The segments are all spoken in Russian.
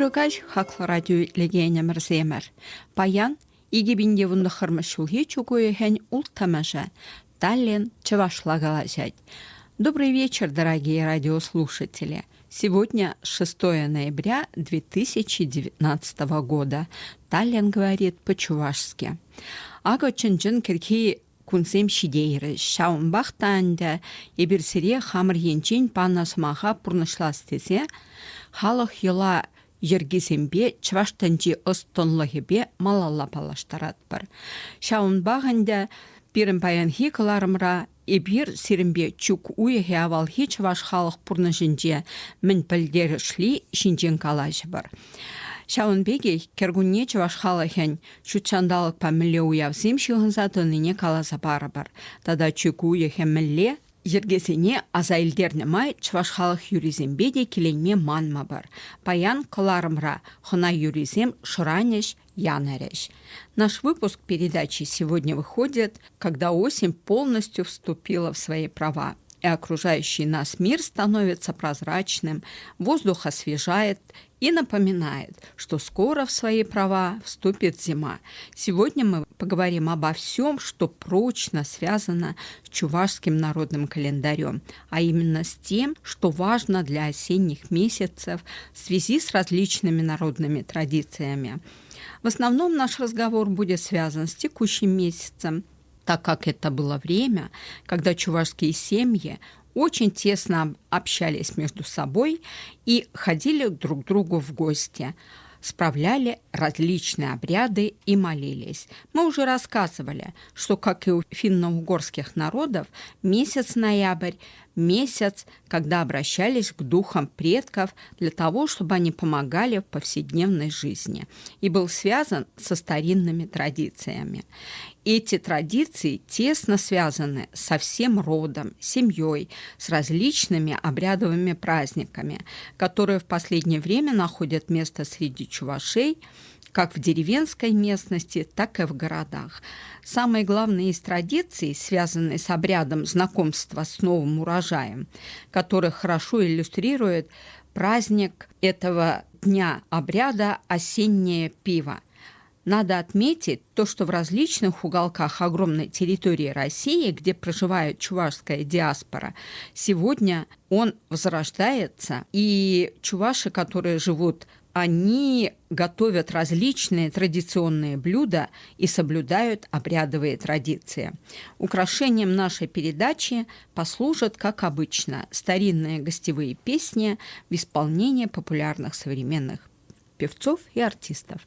Дорогаш хақлы радио легене мірземір. Паян, игебінде вунды хырмышулге чугуехен ул тамаша. Таллин чавашлагалажать. Добрый вечер, дорогие радиослушатели. Сегодня 6 ноября 2019 года. Таллин говорит по-чувашски. Ага чынжын кірки кунсем шидейрі. Шаунбақтанда ебірсіре хамыр енчен панасымаға пұрнышлас тесе, халық ела ергесембе чываштанчи ыстонлығыбе малалла палаштарат бар. Шаунбағында бірін баянхи кыларымра эбир сирімбе чук уйхе авалхи чываш халық пұрнышынже мін пілдері шли шинжен калажы бар. Шаунбеге кергунне чываш халахен шутчандалық па міле уявсем шығынзатыныне каласа бары бар. Тада чук уйхе міле ергесене азайлдерне май чываш халық юризембе де келенме манма бар. Паян кыларымра хына юризем шыранеш янареш. Наш выпуск передачи сегодня выходит, когда осень полностью вступила в свои права, и окружающий нас мир становится прозрачным, воздух освежает и напоминает, что скоро в свои права вступит зима. Сегодня мы поговорим обо всем, что прочно связано с чувашским народным календарем, а именно с тем, что важно для осенних месяцев в связи с различными народными традициями. В основном наш разговор будет связан с текущим месяцем, так как это было время, когда чувашские семьи очень тесно общались между собой и ходили друг к другу в гости, справляли различные обряды и молились. Мы уже рассказывали, что, как и у финно-угорских народов, месяц ноябрь – месяц, когда обращались к духам предков для того, чтобы они помогали в повседневной жизни, и был связан со старинными традициями. Эти традиции тесно связаны со всем родом, семьей, с различными обрядовыми праздниками, которые в последнее время находят место среди чувашей, как в деревенской местности, так и в городах. Самые главные из традиций, связанные с обрядом знакомства с новым урожаем, который хорошо иллюстрирует праздник этого дня обряда «Осеннее пиво». Надо отметить то, что в различных уголках огромной территории России, где проживает чувашская диаспора, сегодня он возрождается, и чуваши, которые живут, они готовят различные традиционные блюда и соблюдают обрядовые традиции. Украшением нашей передачи послужат, как обычно, старинные гостевые песни в исполнении популярных современных певцов и артистов.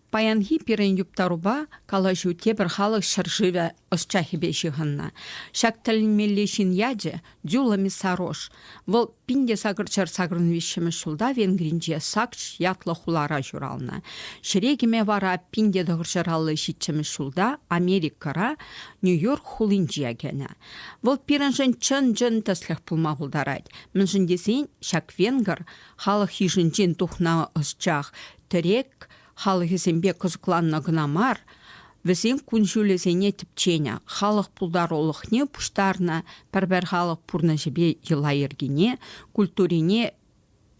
Паянги пирен юптаруба калажу тебір халық шыржыве осчахибе жығынна. Шак тілінмелешін яде дюлами сарош. Вол пинде сагырчар сагрын вишімі шулда венгринже сакч ятлы хулара журална. Шерегіме вара пинде дығыржаралы житчімі шулда Америкара Нью-Йорк хулинжия гене. Вол пиренжен чын-жын тәсліх пулма бұлдарайд. Мінжіндесен шак венгр халық хижінжен тухна осчах түрек халық есенбе қызықланна гынамар, візен күнжулезене тіпчене, халық пулдаролықне пұштарна, пәрбәр халық пұрна жебе ела ергене, культурине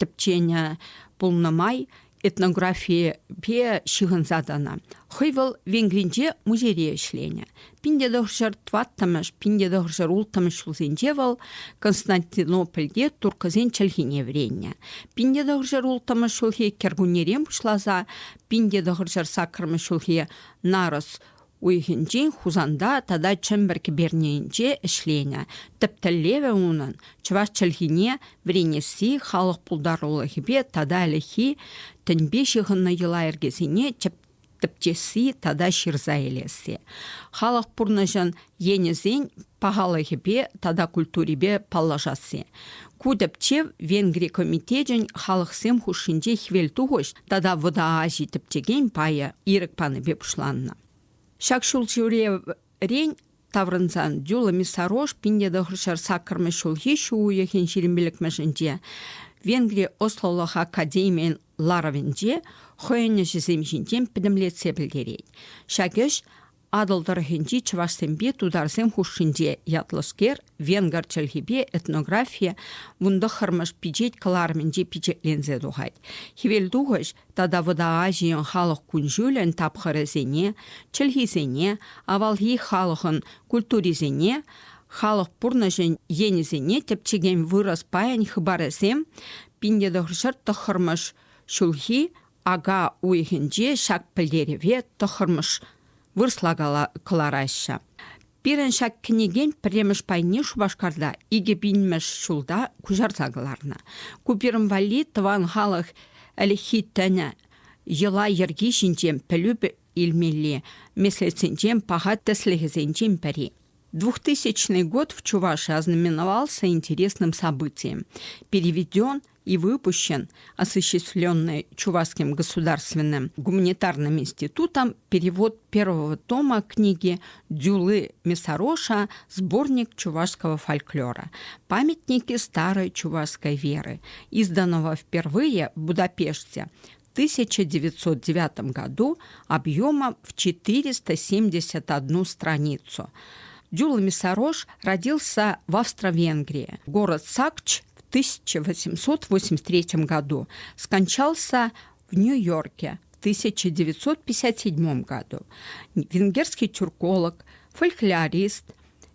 тіпчене пулнамай, этнография бе шығынзадана. Хойвал венгринже музейре ішлене. Пинде дұғыржар тваттамыш, пинде дұғыржар ултамыш ұлзенже вал Константинопольде туркызен чәлгене вренне. Пинде дұғыржар ултамыш ұлге кергунерем бұшлаза, пинде дұғыржар сакырмыш ұлге нарыс уйгенжен хузанда тада чымбіркі бернейінже ішлене. Тіптілеве унын чываш чәлгене вренесі халық пулдар ұлығыбе тада әліхи тінбе шығынны ела ергезіне тіптесі тада шырза елесі. Халық пұрныжын енезен пағалығыбе тада культурибе паллажасы. Кудыпчев Венгрия комитежін халықсем хушинже хвелтуғыш тада вода ажи тіптеген пая ирік паны бе пұшланна. Шакшул жүре рен таврынзан дюлами сарош пинде дұғыршар сакырмы шулхи шуы ехен шерембелік мәжінде Венгрия Ослолық академиян ларавенде хойыны жізем жінден підімлетсе білдерейд. Шагыш адылдырыхынчи Чувашсембе тударсем хушшинде ятлыскер, венгер чельхибе этнография вунда хырмыш пичет кыларменде пичетлензе духать. Хивел дугыш тада вада ажиен халық күнжүлен тапхырызене, чельхизене, авалхи халықын культуризене, халық пурнажен енизене тепчеген выраз паян хыбарызем, пинде дұғыршыр тұхырмыш шулхи ага уйхынже шак пілдереве тұхырмыш вырслагала кыларайша. Пирен шак кнеген премеш пайне Шубашкарда иге бинмеш шулда кужарзагаларна. Купирым вали тыван халық әліхи тәні ела ерги жинжем піліп илмели, меслеценжем пағат тәслігізенжем пәри. 2000 год в Чувашии ознаменовался интересным событием. Переведен и выпущен, осуществленный Чувашским государственным гуманитарным институтом, перевод первого тома книги Дюлы Месароша «Сборник чувашского фольклора. Памятники старой чувашской веры», изданного впервые в Будапеште в 1909 году объемом в 471 страницу. Дюла Месарош родился в Австро-Венгрии, город Сакч, в 1883 году, скончался в Нью-Йорке в 1957 году. Венгерский тюрколог, фольклорист,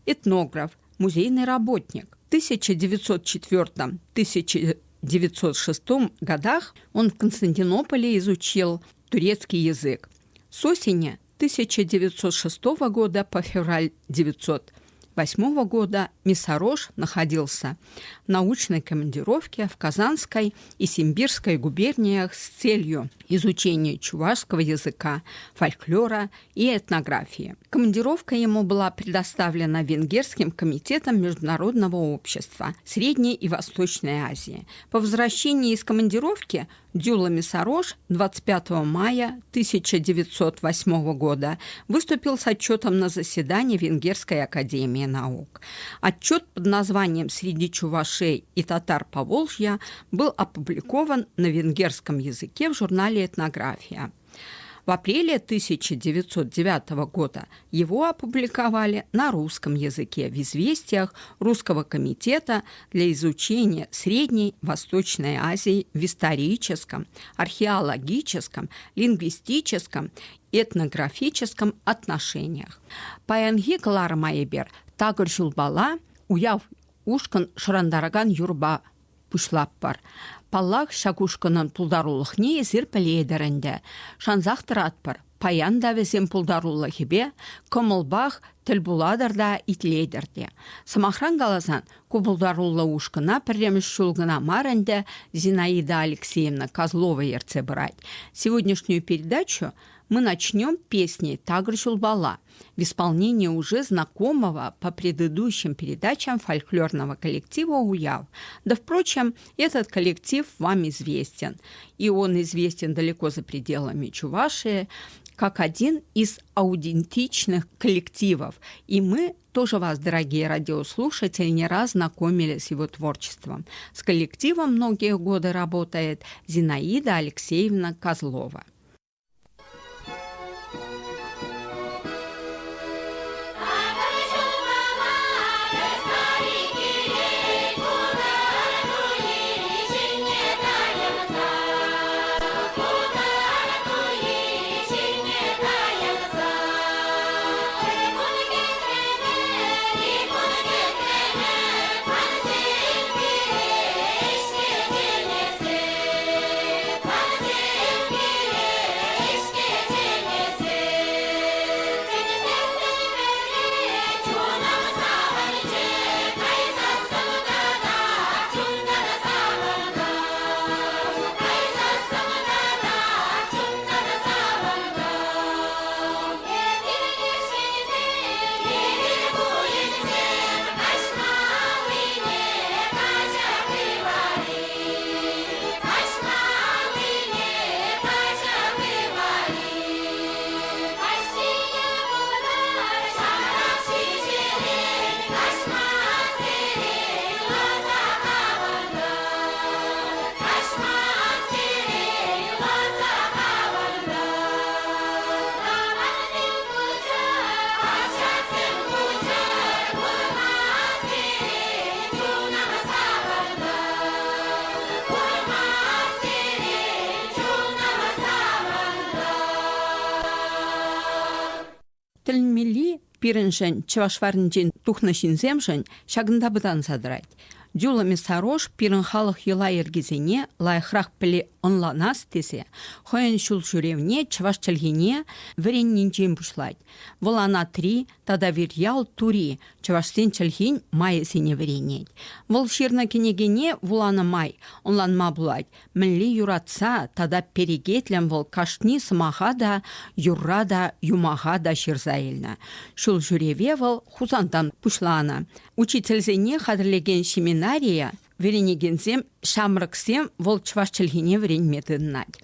этнограф, музейный работник. В 1904-1906 годах он в Константинополе изучил турецкий язык. С осени 1906 года по февраль 1908 года Месарош находился в научной командировке в Казанской и Симбирской губерниях с целью изучения чувашского языка, фольклора и этнографии. Командировка ему была предоставлена Венгерским комитетом Международного общества Средней и Восточной Азии. По возвращении из командировки Дюла Месарош 25 мая 1908 года выступил с отчетом на заседании Венгерской академии наук. Отчет под названием «Среди чувашей и татар Поволжья» был опубликован на венгерском языке в журнале «Этнография». В апреле 1909 года его опубликовали на русском языке в «Известиях Русского комитета для изучения Средней Восточной Азии в историческом, археологическом, лингвистическом, этнографическом отношениях». Паянги кылары майыбер тагыр жулбала уяв ушкын шырандараган юрба пушлап бар. Паллах шакушкынан пулдарулықне езір пілейдерінде. Шанзақтыр атпыр. Паян да везем пулдарулықебе, көмілбақ тіл буладырда итлейдірде. Самахран галазан кубулдарулы ушкына пірреміш шулгына марынде Зинаида Алексеевна Козлова ерце брать. Сегодняшнюю передачу мы начнем песней «Тагр Жулбала» в исполнении уже знакомого по предыдущим передачам фольклорного коллектива «Уяв». Да, впрочем, этот коллектив вам известен, и он известен далеко за пределами Чувашии, как один из аутентичных коллективов. И мы тоже вас, дорогие радиослушатели, не раз знакомили с его творчеством. С коллективом многие годы работает Зинаида Алексеевна Козлова. Yeah. тілінмелі пиреншен чавашварнчен тухнашинземшен шагында быдан садырать. Дюлами сарош пирен халық ела ергезене лайхрах пілі онланас десе, хоен шул жүревне чаваш чілгене віренненчен бұшлать. Волана 3, тада вирял тури, чавашсен чілген майесене віренет. Вол ширна кенегене вулана май, онланма булать. Мінлі юратса, тада перегетлен вол кашни сымаға да, юрра да, юмаға да ширзаилна. Шул жүреве вол хузандан пушлана. Учительзене хадырлеген семинария веренегензем шамрыксем вол чваш чілгене веренметіннать.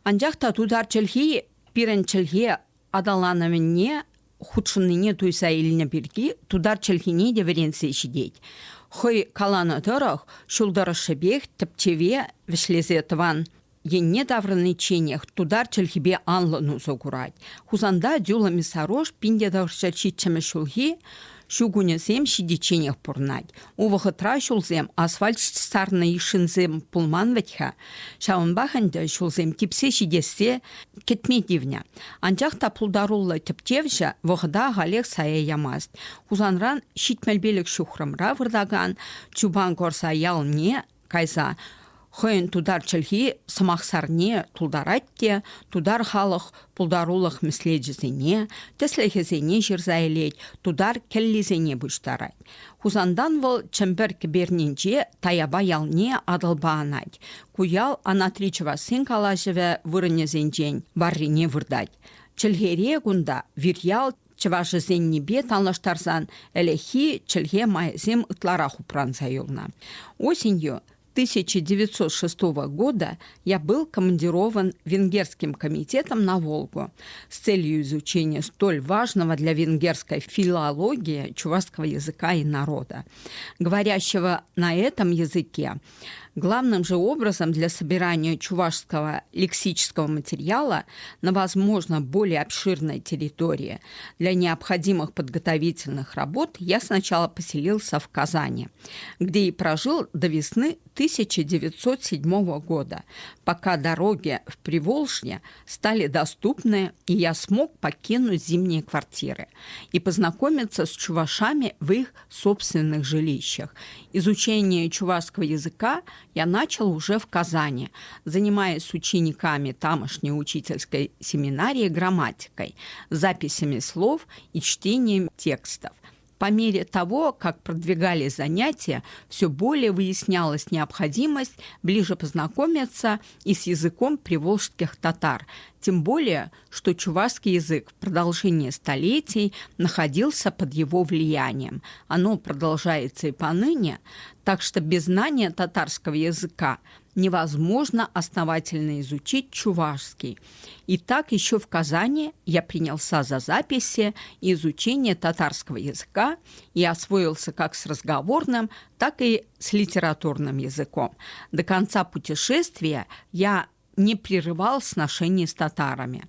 Анжақта тудар чілге, пирен чілге адаланаміне худшыныне туйса иліне бірге тудар чілгене де веренсе шидеть. Хой каланы дұрық, шулдары шыбек тіпчеве вішлезе тыван. Енне даврыны ченех тудар чілгебе анлыну зогурать. Хузанда дюлами сарош пинде дұршы читчімі шулги, шугунезем шидиченех пурнать. Увахытра шулзем асфальт сарны ишинзем пулман ветха. Шаунбаханды шулзем типсе шидессе кетме дивня. Анжақта пулдарулы тіптевші вғыда ғалек сая ямаст. Хузанран шитмелбелік шухрымра вырдаган, чубан корса ялне кайса. Хойын тудар чілгі сымақсарне тулдаратте, тудар халық пулдарулық міследжізене, теслехезене жирзайлет, тудар келлизене бұштарай. Хузандан выл чымбір кіберненже таяба ялне адылбаанать. Куял анатричева сын калажеве вырынезенжен баррине вырдать. Чілгере гунда вирял чывашызеннебе танлаштарзан әлехи чілге майзем ытлара хупран заюлна. Осенью 1906 года я был командирован Венгерским комитетом на Волгу с целью изучения столь важного для венгерской филологии чувашского языка и народа, говорящего на этом языке. Главным же образом для собирания чувашского лексического материала на, возможно, более обширной территории для необходимых подготовительных работ я сначала поселился в Казани, где и прожил до весны 1907 года, пока дороги в Приволжье стали доступны, и я смог покинуть зимние квартиры и познакомиться с чувашами в их собственных жилищах. Изучение чувашского языка я начал уже в Казани, занимаясь с учениками тамошней учительской семинарии грамматикой, записями слов и чтением текстов. По мере того, как продвигались занятия, все более выяснялась необходимость ближе познакомиться и с языком приволжских татар, тем более, что чувашский язык в продолжении столетий находился под его влиянием. Оно продолжается и поныне, так что без знания татарского языка невозможно основательно изучить чувашский. И так еще в Казани я принялся за записи и изучение татарского языка и освоился как с разговорным, так и с литературным языком. До конца путешествия я не прерывал сношений с татарами.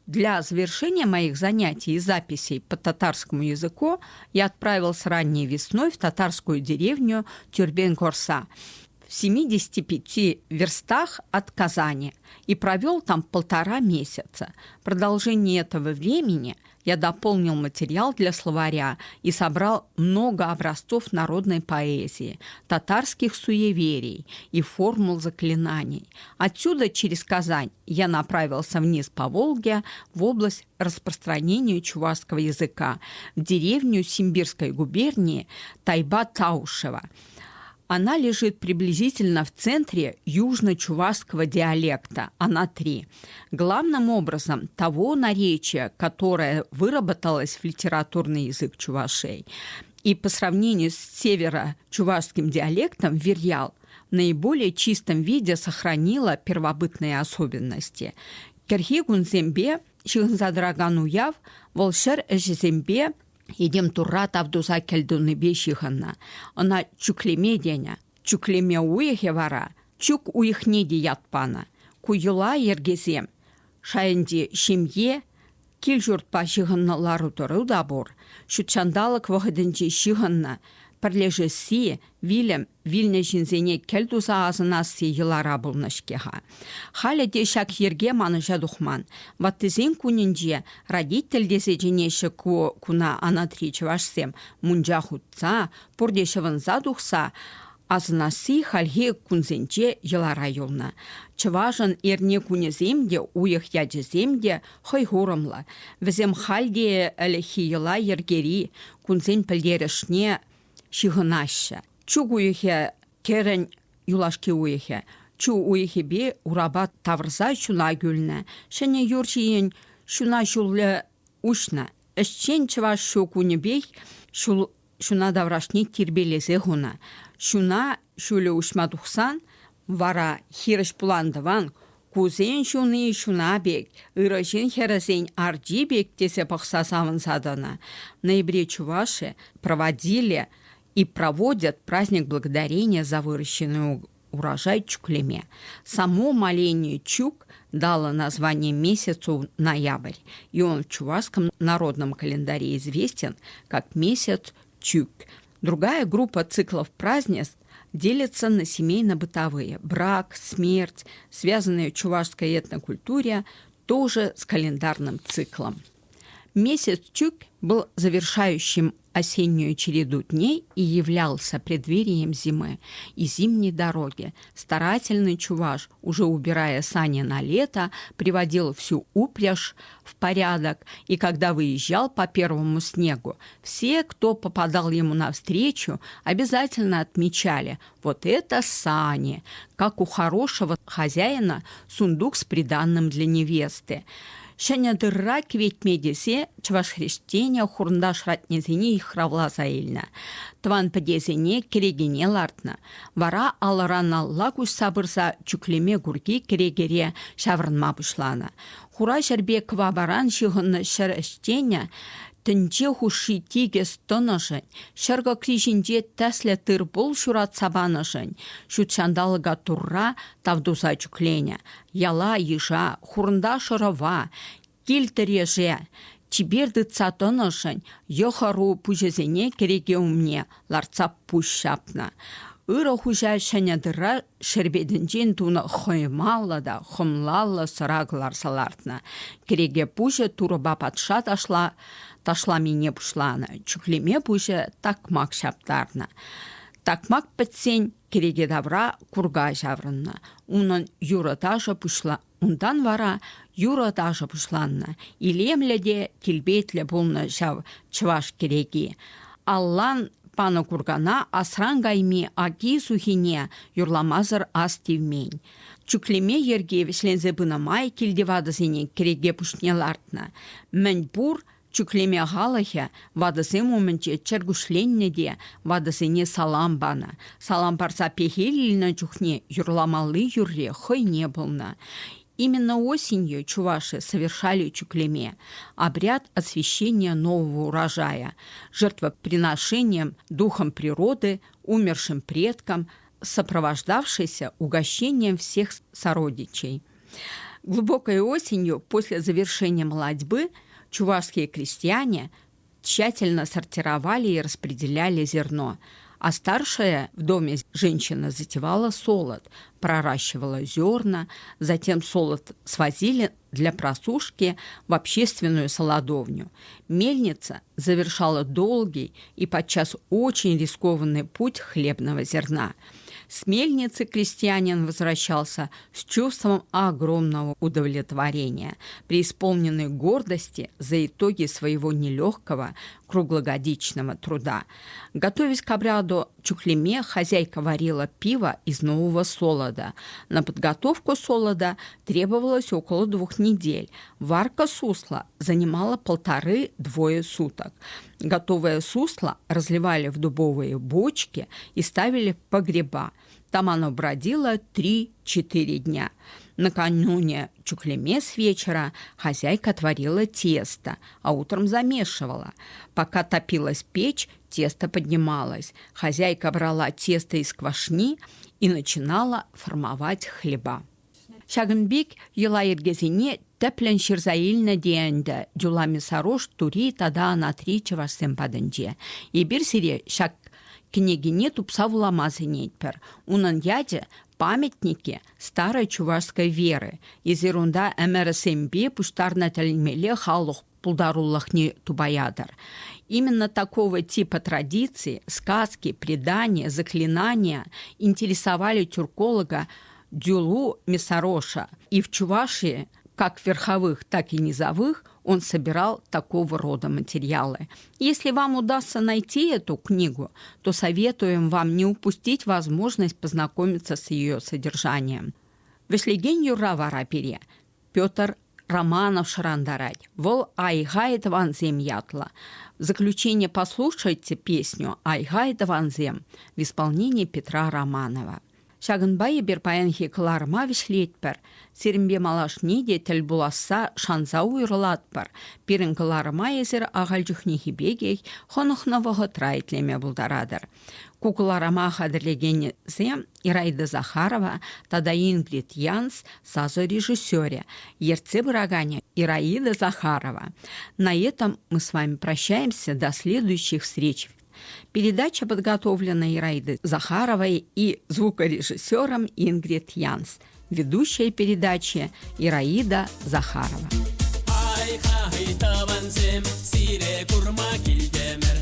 Для завершения моих занятий и записей по татарскому языку я отправился ранней весной в татарскую деревню Тюрбен-Корса в 75 верстах от Казани и провел там 1,5 месяца. В продолжении этого времени я дополнил материал для словаря и собрал много образцов народной поэзии, татарских суеверий и формул заклинаний. Отсюда через Казань я направился вниз по Волге в область распространения чувашского языка, в деревню Симбирской губернии Тайба-Таушева. Она лежит приблизительно в центре южно-чувашского диалекта, Ана-3, главным образом того наречия, которое выработалось в литературный язык чувашей. И по сравнению с северо-чувашским диалектом Вирьял в наиболее чистом виде сохранила первобытные особенности. Керхигун зембе, Шихнзадраган уяв, волшер зембе, Едем тура тавдуза келдуны бешиханна. Она чуклеме деня, чуклеме уехе вара, чук уехне дият пана. Куюла ергезем, шаянди шемье, кил журтпа шиханналару туру дабур, шутчандалық вағыдынче шиханна, пірлежесі вилім вилне жінзене келдуза азынасы йылара бұлнышкеға. Халя дешак ерге маныжа дұхман. Ваттызен күнінде родитель десе женеші күна анатричі вашсем мұнжа хутса, пұрдеші вынза дұқса, азынасы халге күнзенче йылара йолна. Чыважын ерне күнеземде, уйық яджеземде хойгурымла. Візем халде әліхи йыла ергери, күнзен пілдерішне шиғынашы. Чуг уйықе керен юлашке уйықе. Чу уйықе бе ураба таврза шуна гүлні. Шыне юршиен шуна шулы ушна. Ішчен чываш шу күні бей шуна даврашне тирбелезе ғуна. Шуна шулы ушма дұқсан, вара хирыш пуландыван, кузен шуны шуна бек, ырышын херезен арджи бек десе пақса савынсадана. В ноябре чуваши проводили и проводят праздник благодарения за выращенный урожай чуклеме. Само моление чук дало название месяцу ноябрь, и он в чувашском народном календаре известен как месяц чук. Другая группа циклов празднеств делится на семейно-бытовые. Брак, смерть, связанные в чувашской этнокультуре, тоже с календарным циклом. Месяц чук был завершающим осеннюю череду дней и являлся преддверием зимы и зимней дороги. Старательный чуваш, уже убирая сани на лето, приводил всю упряжь в порядок, и когда выезжал по первому снегу, все, кто попадал ему навстречу, обязательно отмечали: вот это сани, как у хорошего хозяина сундук с приданным для невесты. Шәнядырра кветме десе, чываш хрещения хурндаш ратнезене и хравла заильна. Тван падезене керегене лартна. Вара алараналла куш сабырса чуклеме гурги керегере шаврынма бұшлана. Хура жербе квабаран жығынны шәріштене тінче хуши тегес тынышын, шырға крижінде тәслі тыр бұл шурат сабанышын, шутшандалыға турра тавдуза чуклене, яла ежа, хурында шырыва, келтіреже, чиберді цатынышын, йохару пүжезене кереге умне, ларца пүшшапна. Үрі хужа шәнедіра шербедінжен туны хоймалла да хымлалла сырағылар салартна. Кереге пүжі турыба патша ташла мене пұшланы. Чуклеме пүжі такмак шаптарна. Такмак бітсен кереге давра курга жаврынна. Унын юры тажы пұшла. Ундан вара юры тажы пұшланна. Илемледе келбетлі бұлны жав чываш кереге. Аллан паны кургана асран гайми аги сухине юрламазыр ас тивмень. Чуклеме ерге вешлензе бынамай келдевадызене кереге пушне лартна. Мен бур чуклеме галахе вадызе моментче чергушленнеде вадызене салам бана. Салам барса пехелильна чухне юрламалы юрре хой не былна. Именно осенью чуваши совершали чуклеме, обряд освящения нового урожая, жертвоприношением духом природы, умершим предкам, сопровождавшийся угощением всех сородичей. Глубокой осенью, после завершения молодьбы, чувашские крестьяне тщательно сортировали и распределяли зерно, а старшая в доме женщина затевала солод, проращивала зерна, затем солод свозили для просушки в общественную солодовню. Мельница завершала долгий и подчас очень рискованный путь хлебного зерна. С мельницы крестьянин возвращался с чувством огромного удовлетворения, преисполненной гордости за итоги своего нелегкого круглогодичного труда. Готовясь к обряду чуклеме, хозяйка варила пиво из нового солода. На подготовку солода требовалось около 2 недель. Варка сусла занимала 1,5-2 суток. Готовое сусло разливали в дубовые бочки и ставили в погреба. Там оно бродило 3-4 дня. Накануне чуклеме с вечера хозяйка творила тесто, а утром замешивала. Пока топилась печь, тесто поднималось. Хозяйка брала тесто из квашни и начинала формовать хлеба. Шагынбек ела ергезине тәплен ширзаилна дейінді. Дюлами сарош тури тада на 3 чавашсен падынже. И бір сире шак княгине тупса вуламазы нейтпер. Унын яде памятники старой чувашской веры. Из ерунда МРСМБ пуштарна тәлмеле халух пулдаруллахни тубаядар. Именно такого типа традиции, сказки, предания, заклинания интересовали тюрколога Дюлу Месароша. И в Чувашии, как верховых, так и низовых, он собирал такого рода материалы. Если вам удастся найти эту книгу, то советуем вам не упустить возможность познакомиться с ее содержанием. Вешлеген юра варапире Петр Романов шарандарать. Вол айгает ванзем ятла. В заключение послушайте песню «Айгает ванзем» в исполнении Петра Романова. Шагынбайы бір паянхи кыларыма вишлетпір. Серімбе малаш неде тіл буласса шанза уйрыладпір. Пирін кыларыма езір ағалжықны хибегей хонықнавығы трайтлеме бұлдарадыр. Кукыларыма қадірлеген зем Ираида Захарова, тада Ингрид Янс, сазо режиссере, ерце бырагане Ираида Захарова. На этом мы с вами прощаемся до следующих встреч. Передача подготовлена Ираидой Захаровой и звукорежиссером Ингрид Янс. Ведущая передачи Ираида Захарова. Сире курма килдемер,